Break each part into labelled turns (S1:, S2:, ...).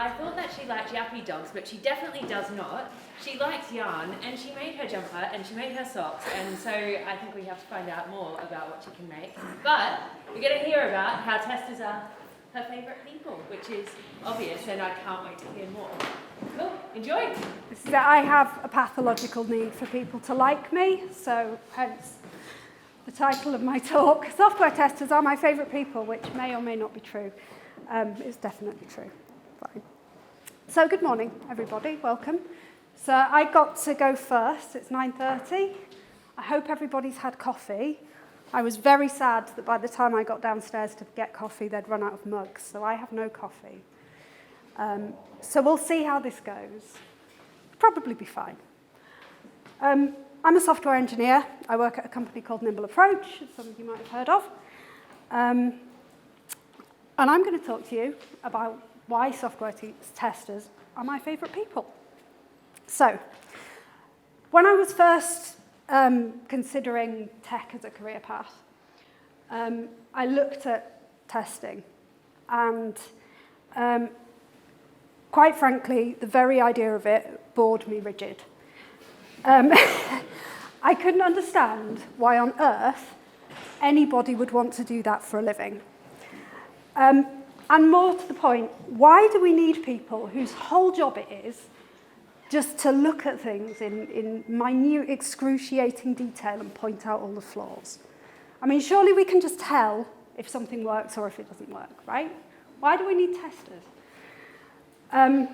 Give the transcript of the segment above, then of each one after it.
S1: I thought that she liked yappy dogs, but she definitely does not. She likes yarn, and she made her jumper, and she made her socks, and so I think we have to find out more about what she can make. But we're going to hear about how testers are her favourite people, which is obvious, and I can't wait to hear more. Cool, enjoy!
S2: I have a pathological need for people to like me, so hence the title of my talk. Software testers are my favourite people, which may or may not be true. It's definitely true. Fine. So good morning, everybody. Welcome. So I got to go first. It's 9:30. I hope everybody's had coffee. I was very sad that by the time I got downstairs to get coffee, they'd run out of mugs, so I have no coffee. So we'll see how this goes. Probably be fine. I'm a software engineer. I work at a company called Nimble Approach, as some of you might have heard of. And I'm going to talk to you about why software testers are my favourite people. So, when I was first considering tech as a career path, I looked at testing, and quite frankly, the very idea of it bored me rigid. I couldn't understand why on earth anybody would want to do that for a living. And more to the point, why do we need people whose whole job it is just to look at things in minute, excruciating detail and point out all the flaws? I mean, surely we can just tell if something works or if it doesn't work, right? Why do we need testers? And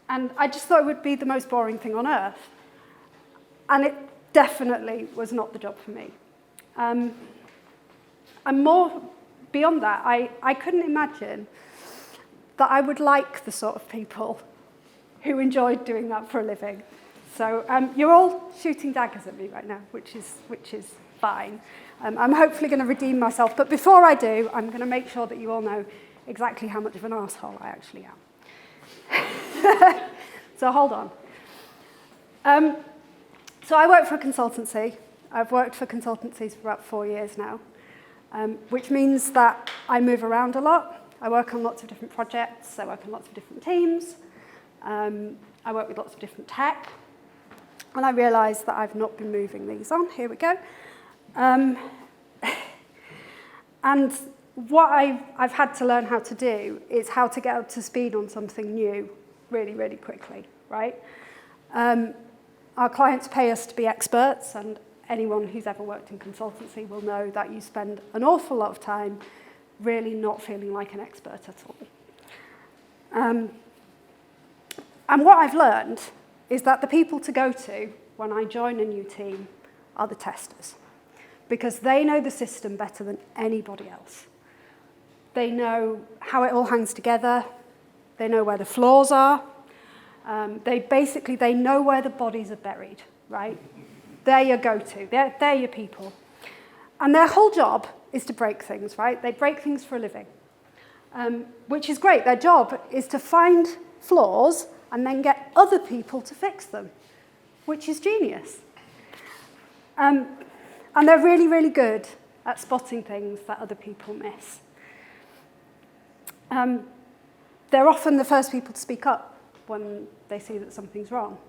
S2: I just thought it would be the most boring thing on earth. And it definitely was not the job for me. And more beyond that, I couldn't imagine that I would like the sort of people who enjoyed doing that for a living. So you're all shooting daggers at me right now, which is fine. I'm hopefully going to redeem myself. But before I do, I'm going to make sure that you all know exactly how much of an arsehole I actually am. So hold on. So I work for a consultancy. I've worked for consultancies for about 4 years now, which means that I move around a lot. I work on lots of different projects. I work on lots of different teams. I work with lots of different tech. And I realised that I've not been moving these on. Here we go. And what I've had to learn how to do is how to get up to speed on something new really, really quickly, right? Our clients pay us to be experts, and anyone who's ever worked in consultancy will know that you spend an awful lot of time really not feeling like an expert at all. And what I've learned is that the people to go to when I join a new team are the testers, because they know the system better than anybody else. They know how it all hangs together. They know where the flaws are. They know where the bodies are buried, right? They're your go-to. They're your people. And their whole job is to break things, right? They break things for a living, which is great. Their job is to find flaws and then get other people to fix them, which is genius. And they're really, really good at spotting things that other people miss. They're often the first people to speak up when they see that something's wrong,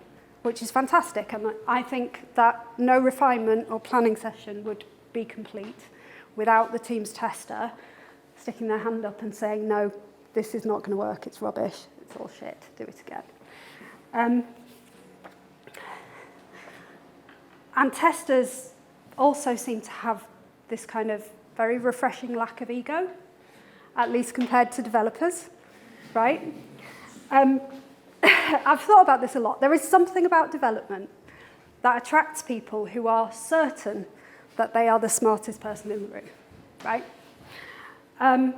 S2: which is fantastic. And I think that no refinement or planning session would be complete without the team's tester sticking their hand up and saying, no, this is not going to work, it's rubbish, it's all shit, do it again. And testers also seem to have this kind of very refreshing lack of ego, at least compared to developers, right? I've thought about this a lot. There is something about development that attracts people who are certain that they are the smartest person in the room, right? And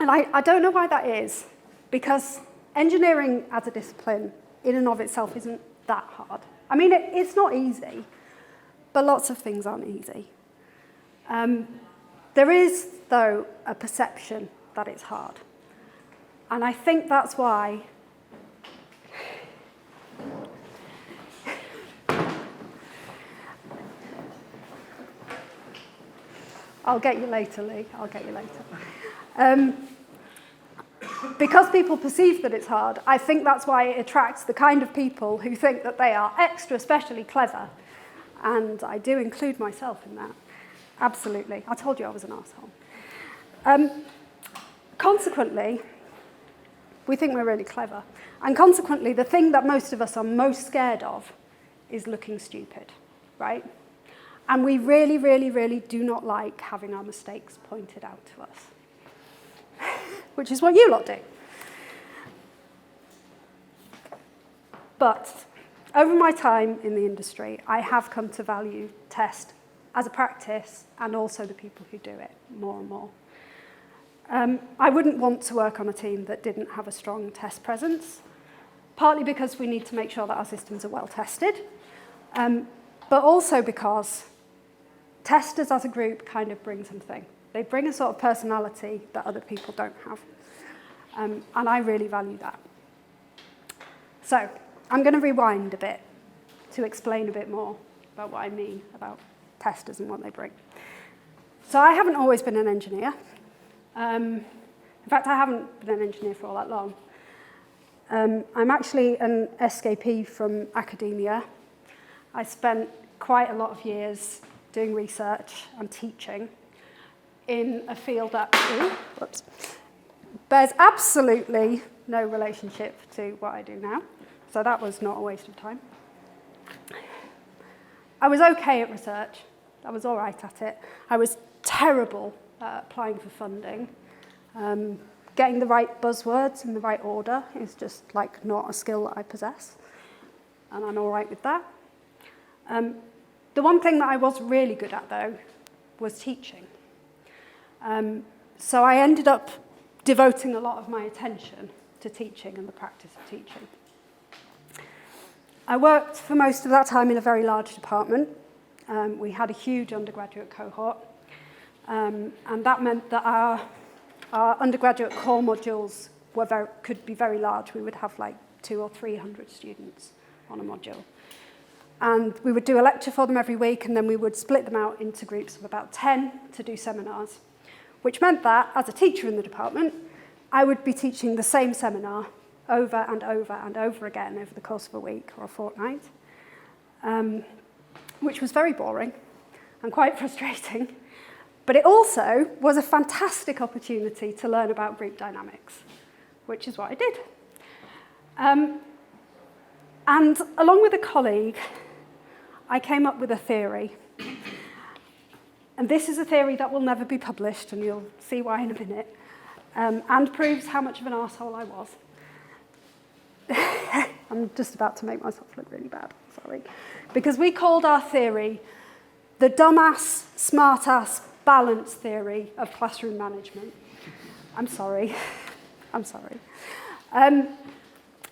S2: I don't know why that is, because engineering as a discipline in and of itself isn't that hard. I mean, it's not easy, but lots of things aren't easy. There is, though, a perception that it's hard. And I think that's why I'll get you later, Lee. I'll get you later. because people perceive that it's hard, I think that's why it attracts the kind of people who think that they are extra specially clever. And I do include myself in that. Absolutely. I told you I was an arsehole. Consequently, we think we're really clever. And consequently, the thing that most of us are most scared of is looking stupid, right? And we really, really, really do not like having our mistakes pointed out to us, which is what you lot do. But over my time in the industry, I have come to value test as a practice and also the people who do it more and more. I wouldn't want to work on a team that didn't have a strong test presence, partly because we need to make sure that our systems are well tested, but also because testers as a group kind of bring something. They bring a sort of personality that other people don't have, and I really value that. So I'm going to rewind a bit to explain a bit more about what I mean about testers and what they bring. So I haven't always been an engineer. In fact, I haven't been an engineer for all that long. I'm actually an escapee from academia. I spent quite a lot of years doing research and teaching in a field that bears absolutely no relationship to what I do now. So that was not a waste of time. I was okay at research. I was all right at it. I was terrible at applying for funding. Getting the right buzzwords in the right order is just like not a skill that I possess. And I'm all right with that. The one thing that I was really good at, though, was teaching. So I ended up devoting a lot of my attention to teaching and the practice of teaching. I worked for most of that time in a very large department. We had a huge undergraduate cohort, and that meant that our undergraduate core modules could be very large. We would have like 200 or 300 students on a module. And we would do a lecture for them every week, and then we would split them out into groups of about 10 to do seminars, which meant that, as a teacher in the department, I would be teaching the same seminar over and over and over again over the course of a week or a fortnight, which was very boring and quite frustrating. But it also was a fantastic opportunity to learn about group dynamics, which is what I did. And along with a colleague, I came up with a theory. And this is a theory that will never be published, and you'll see why in a minute, and proves how much of an arsehole I was. I'm just about to make myself look really bad, sorry. Because we called our theory the dumbass, smartass, balance theory of classroom management. I'm sorry. I'm sorry.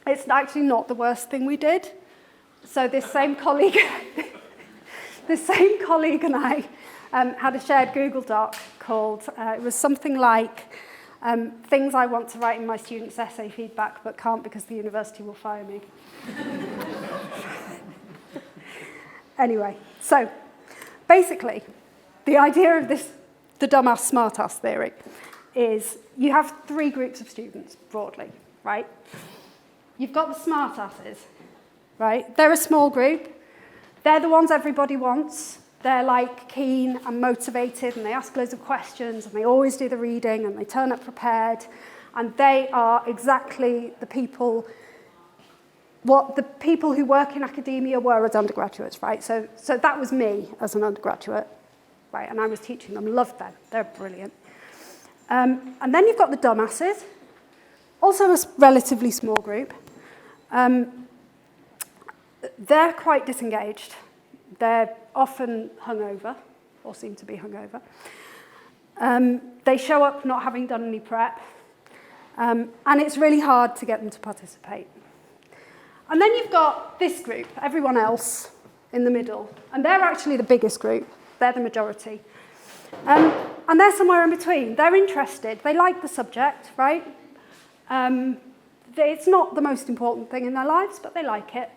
S2: It's actually not the worst thing we did. So this same colleague, and I had a shared Google Doc called, it was something like, things I want to write in my students' essay feedback but can't because the university will fire me. Anyway, so basically, the idea of the dumbass smartass theory is you have 3 groups of students, broadly, right? You've got the smartasses, right? They're a small group. They're the ones everybody wants. They're like keen and motivated, and they ask loads of questions, and they always do the reading, and they turn up prepared. And they are exactly the people, what the people who work in academia were as undergraduates, right? So that was me as an undergraduate, right? And I was teaching them, loved them. They're brilliant. And then you've got the dumbasses, also a relatively small group. They're quite disengaged. They're often hungover, or seem to be hungover. They show up not having done any prep, and it's really hard to get them to participate. And then you've got this group, everyone else in the middle, and they're actually the biggest group. They're the majority. And they're somewhere in between. They're interested. They like the subject, right? It's not the most important thing in their lives, but they like it.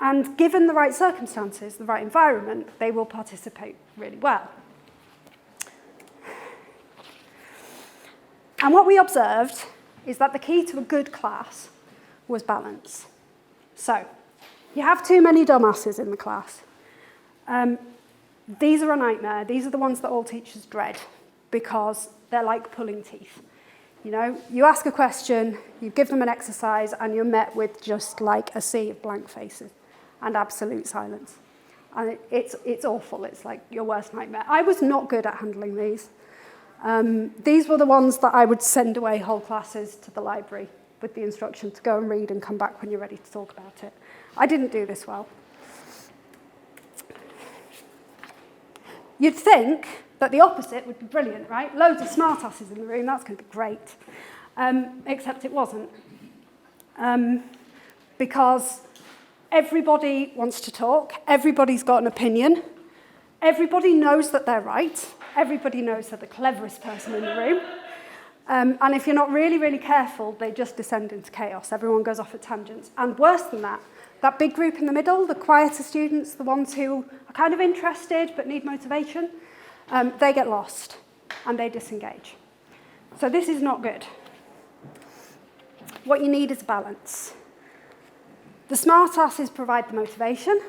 S2: And given the right circumstances, the right environment, they will participate really well. And what we observed is that the key to a good class was balance. So, you have too many dumbasses in the class. These are a nightmare. These are the ones that all teachers dread because they're like pulling teeth. You know, you ask a question, you give them an exercise, and you're met with just like a sea of blank faces and absolute silence. And it's awful. It's like your worst nightmare. I was not good at handling these. These were the ones that I would send away whole classes to the library with the instruction to go and read and come back when you're ready to talk about it. I didn't do this well. You'd think that the opposite would be brilliant, right? Loads of smartasses in the room, that's going to be great. Except it wasn't. Because everybody wants to talk, everybody's got an opinion, everybody knows that they're right, everybody knows they're the cleverest person in the room. And if you're not really, really careful, they just descend into chaos. Everyone goes off at tangents. And worse than that, that big group in the middle, the quieter students, the ones who are kind of interested but need motivation, they get lost and they disengage. So this is not good. What you need is balance. The smartasses provide the motivation.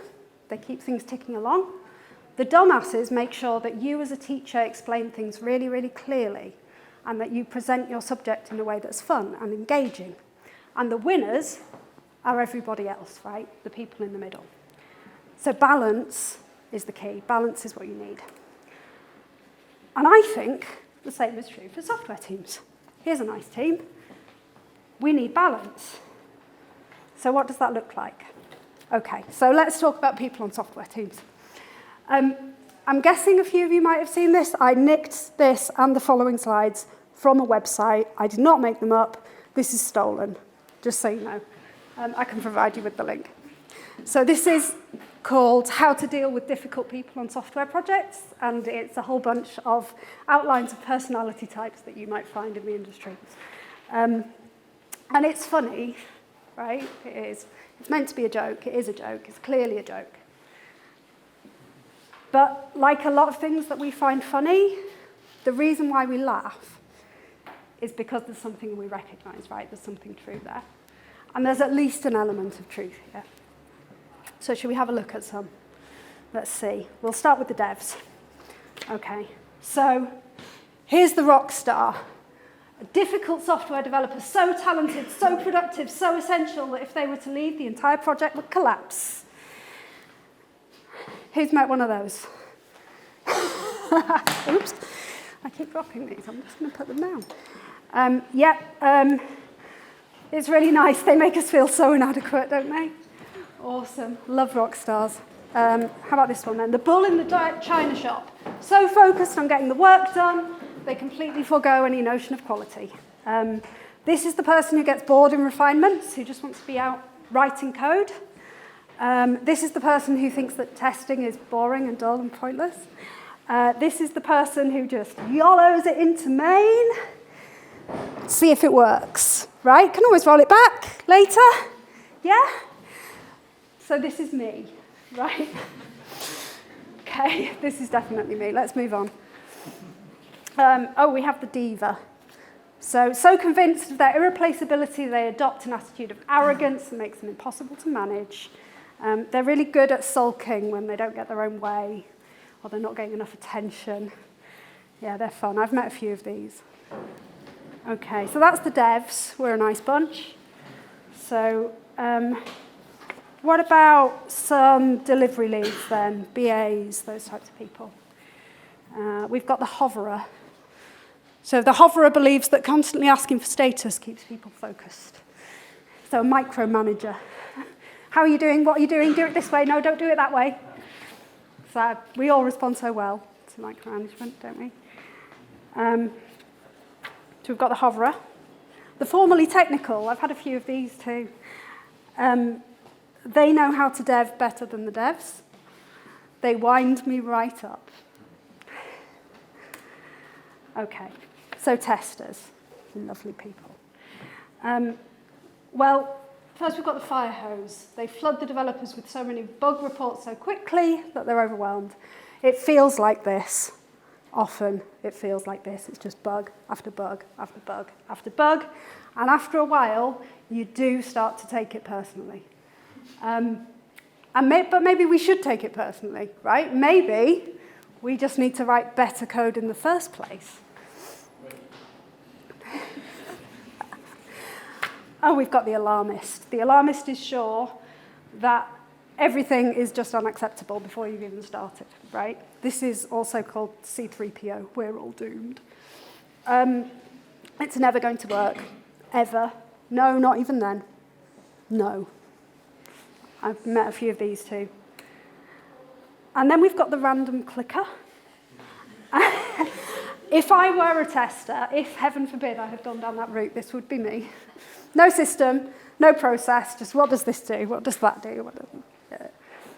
S2: They keep things ticking along. The dumbasses make sure that you as a teacher explain things really, really clearly and that you present your subject in a way that's fun and engaging. And the winners are everybody else, right? The people in the middle. So balance is the key. Balance is what you need. And I think the same is true for software teams. Here's a nice team. We need balance. So what does that look like? Okay, so let's talk about people on software teams. I'm guessing a few of you might have seen this. I nicked this and the following slides from a website. I did not make them up. This is stolen, just so you know. I can provide you with the link. So this is called How to Deal with Difficult People on Software Projects, and it's a whole bunch of outlines of personality types that you might find in the industry. And it's funny, right? It is. It's meant to be a joke. It is a joke. It's clearly a joke. But like a lot of things that we find funny, the reason why we laugh is because there's something we recognize, right? There's something true there. And there's at least an element of truth here. So should we have a look at some? Let's see. We'll start with the devs. Okay. So here's the rock star. A difficult software developer, so talented, so productive, so essential that if they were to leave, the entire project would collapse. Who's met one of those? Oops. I keep dropping these. I'm just going to put them down. It's really nice. They make us feel so inadequate, don't they? Awesome. Love rock stars. How about this one then? The bull in the china shop. So focused on getting the work done, they completely forego any notion of quality. This is the person who gets bored in refinements, who just wants to be out writing code. This is the person who thinks that testing is boring and dull and pointless. This is the person who just YOLOs it into main. See if it works, right? Can always roll it back later. Yeah? So this is me, right? Okay, this is definitely me. Let's move on. We have the diva. So convinced of their irreplaceability, they adopt an attitude of arrogance that makes them impossible to manage. They're really good at sulking when they don't get their own way or they're not getting enough attention. Yeah, they're fun. I've met a few of these. Okay, so that's the devs. We're a nice bunch. So what about some delivery leads then? BAs, those types of people. We've got the hoverer. So the hoverer believes that constantly asking for status keeps people focused. So a micromanager. How are you doing? What are you doing? Do it this way. No, don't do it that way. So we all respond so well to micromanagement, don't we? So we've got the hoverer. The formally technical. I've had a few of these too. They know how to dev better than the devs. They wind me right up. Okay, so testers, lovely people. First we've got the fire hose. They flood the developers with so many bug reports so quickly that they're overwhelmed. It feels like this. often it feels like this. It's just bug after bug after bug after bug. And after a while, you do start to take it personally. But maybe we should take it personally, right? Maybe we just need to write better code in the first place. Oh, we've got the alarmist. The alarmist is sure that everything is just unacceptable before you've even started, right? This is also called C3PO. We're all doomed. It's never going to work, ever. No, not even then. No. I've met a few of these too. And then we've got the random clicker. If I were a tester, if, heaven forbid, I had gone down that route, this would be me. No system, no process, just what does this do? What does that do?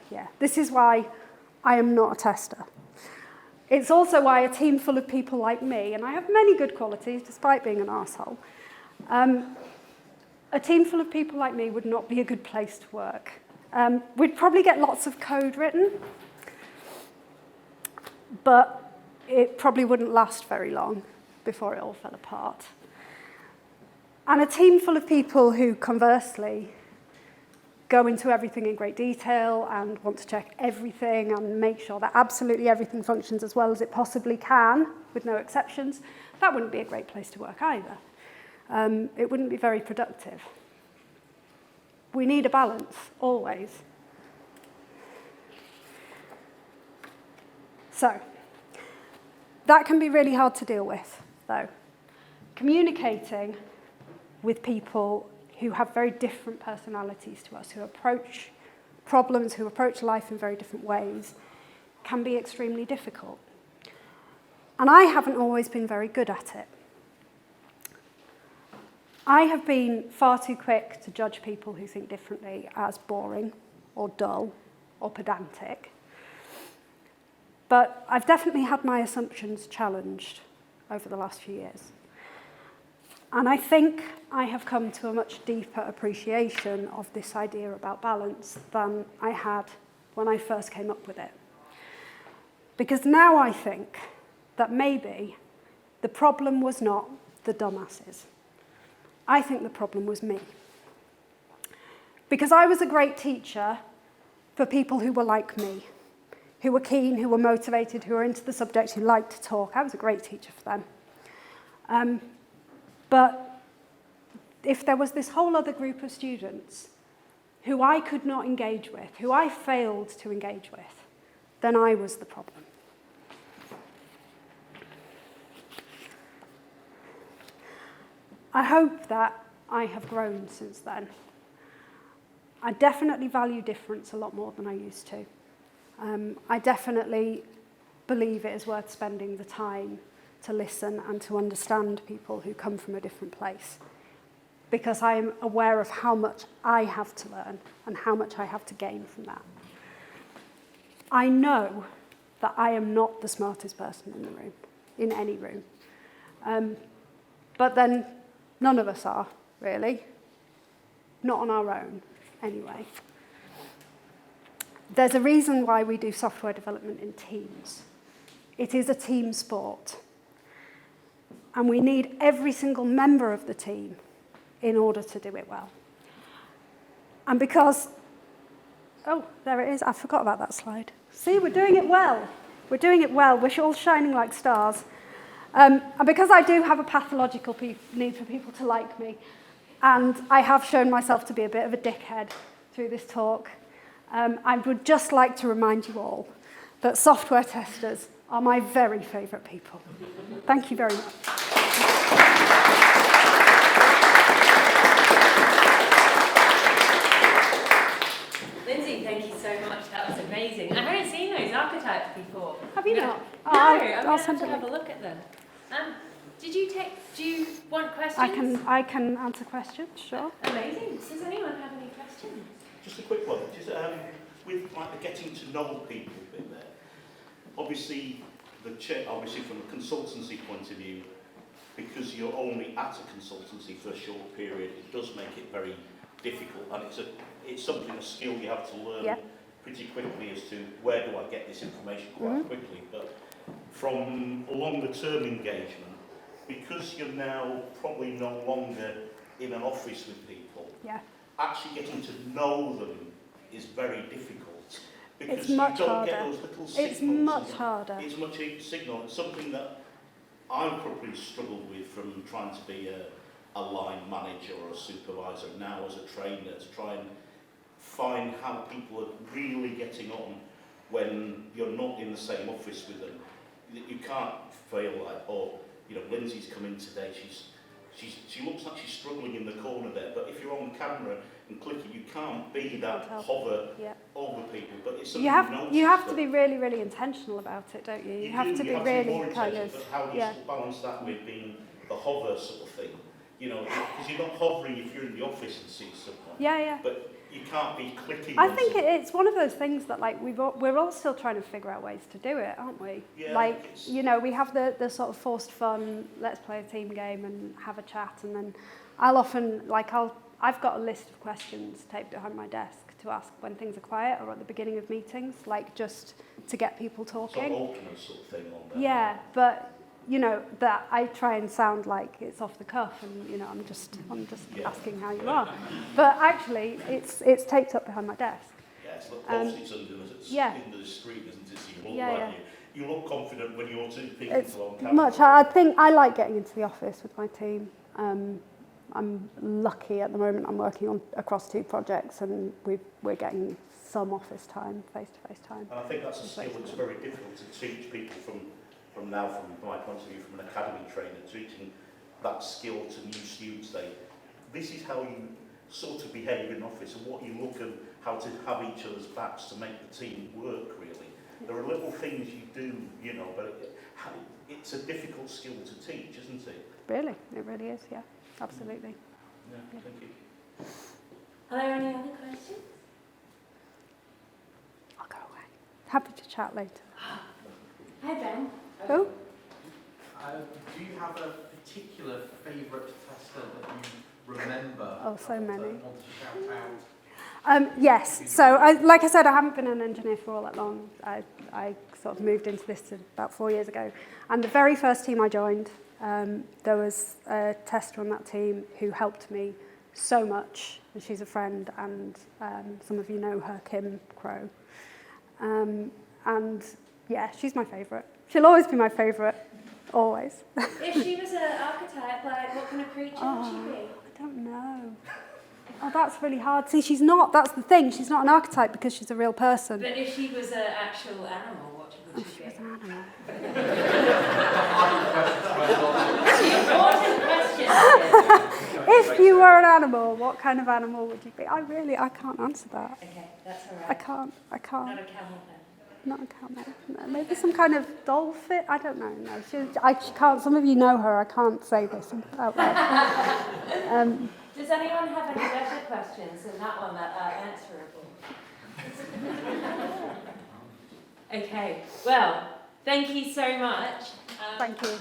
S2: Yeah, this is why I am not a tester. It's also why a team full of people like me, and I have many good qualities despite being an arsehole, a team full of people like me would not be a good place to work. We'd probably get lots of code written, but it probably wouldn't last very long before it all fell apart. And a team full of people who, conversely, go into everything in great detail and want to check everything and make sure that absolutely everything functions as well as it possibly can, with no exceptions, that wouldn't be a great place to work either. It wouldn't be very productive. We need a balance, always. So, that can be really hard to deal with, though. Communicating with people who have very different personalities to us, who approach problems, who approach life in very different ways, can be extremely difficult. And I haven't always been very good at it. I have been far too quick to judge people who think differently as boring or dull or pedantic. But I've definitely had my assumptions challenged over the last few years. And I think I have come to a much deeper appreciation of this idea about balance than I had when I first came up with it. Because now I think that maybe the problem was not the dumbasses. I think the problem was me. Because I was a great teacher for people who were like me, who were keen, who were motivated, who were into the subject, who liked to talk. I was a great teacher for them. But if there was this whole other group of students who I could not engage with, who I failed to engage with, then I was the problem. I hope that I have grown since then. I definitely value difference a lot more than I used to. I definitely believe it is worth spending the time to listen and to understand people who come from a different place, because I am aware of how much I have to learn and how much I have to gain from that. I know that I am not the smartest person in the room, in any room. But then none of us are, really. Not on our own, anyway. There's a reason why we do software development in teams. It is a team sport. And we need every single member of the team in order to do it well. And because, oh, there it is. I forgot about that slide. See, we're doing it well. We're doing it well. We're all shining like stars. And because I do have a pathological need for people to like me, and I have shown myself to be a bit of a dickhead through this talk, I would just like to remind you all that software testers are my very favourite people. Thank you very much.
S1: Lindsay, thank you so much. That was amazing. I haven't seen those archetypes before.
S2: Have you not?
S1: No, I'm going to have a look at them. Do you want questions?
S3: I can answer questions, sure.
S1: Amazing. Does anyone have any questions?
S4: Just a quick one. Just with like the getting to know people bit there. Obviously, obviously from a consultancy point of view, because you're only at a consultancy for a short period, it does make it very difficult, and it's a skill you have to learn pretty quickly as to where do I get this information quite quickly. But from longer term engagement, because you're now probably no longer in an office with people,
S2: Yeah.
S4: actually getting to know them is very difficult. Because
S2: It's much
S4: you don't
S2: harder.
S4: get those little signals.
S2: It's much harder.
S4: It's much a signal. It's something that I've probably struggled with from trying to be a line manager or a supervisor now as a trainer, to try and find how people are really getting on when you're not in the same office with them. You can't feel like, oh, you know, Linzi's come in today, she looks like she's struggling in the corner there, but if you're on camera and clicking, you can't be that hover over people. But it's something
S2: you have to be really, really intentional about it, don't you? You have to be really kind of.
S4: But how do you balance that with being the hover sort of thing? You know, because you're not hovering if you're in the office and see someone.
S2: Yeah.
S4: But you can't be clicking.
S2: I think it's one of those things that, like, we're all still trying to figure out ways to do it, aren't we?
S4: Yeah,
S2: like, you know, we have the sort of forced fun, let's play a team game and have a chat, and then I'll often, like, I've got a list of questions taped behind my desk to ask when things are quiet or at the beginning of meetings, like, just to get people talking.
S4: Some alternate sort of thing on there.
S2: Yeah, but you know, that I try and sound like it's off the cuff, and you know, I'm just asking how you are, but actually it's taped up behind my desk.
S4: Yeah, it's like post-its under the screen, isn't it? So you look you look confident when you're speaking on camera.
S2: Much. I think I like getting into the office with my team. I'm lucky at the moment. I'm working across 2 projects, and we're getting some office time, face-to-face time.
S4: And I think that's a skill that's very difficult to teach people from my point of view, from an academy trainer, teaching that skill to new students. This is how you sort of behave in office, and what you look at, how to have each other's backs to make the team work, really. There are little things you do, you know, but it's a difficult skill to teach, isn't it?
S2: Really, it really is, yeah, absolutely.
S4: Yeah, thank you.
S1: Are there any other questions?
S2: I'll go away. Happy to chat later.
S1: Hi, Ben.
S2: Oh?
S5: Do you have a particular favourite tester that you remember?
S2: Oh, so many.
S5: Want to shout out?
S2: Yes, so like I said, I haven't been an engineer for all that long. I sort of moved into this about 4 years ago. And the very first team I joined, there was a tester on that team who helped me so much. And she's a friend, and some of you know her, Kim Crow. And yeah, she's my favourite. She'll always be my favourite, always.
S1: If she was an archetype, like, what kind of creature would she be?
S2: I don't know. Oh, that's really hard. See, she's not, that's the thing, she's not an archetype because she's a real person.
S1: But if she was an actual animal, what would she be?
S2: She was an animal.
S1: Important question.
S2: If you were an animal, what kind of animal would you be? I can't answer that.
S1: Okay, that's all right.
S2: I can't.
S1: Not a camel then.
S2: Not a camel. No, maybe some kind of dolphin. I don't know. No, she can't. Some of you know her. I can't say this out loud.
S1: Does anyone have any better questions than that one that are answerable? Okay. Well, thank you so much.
S2: Thank you.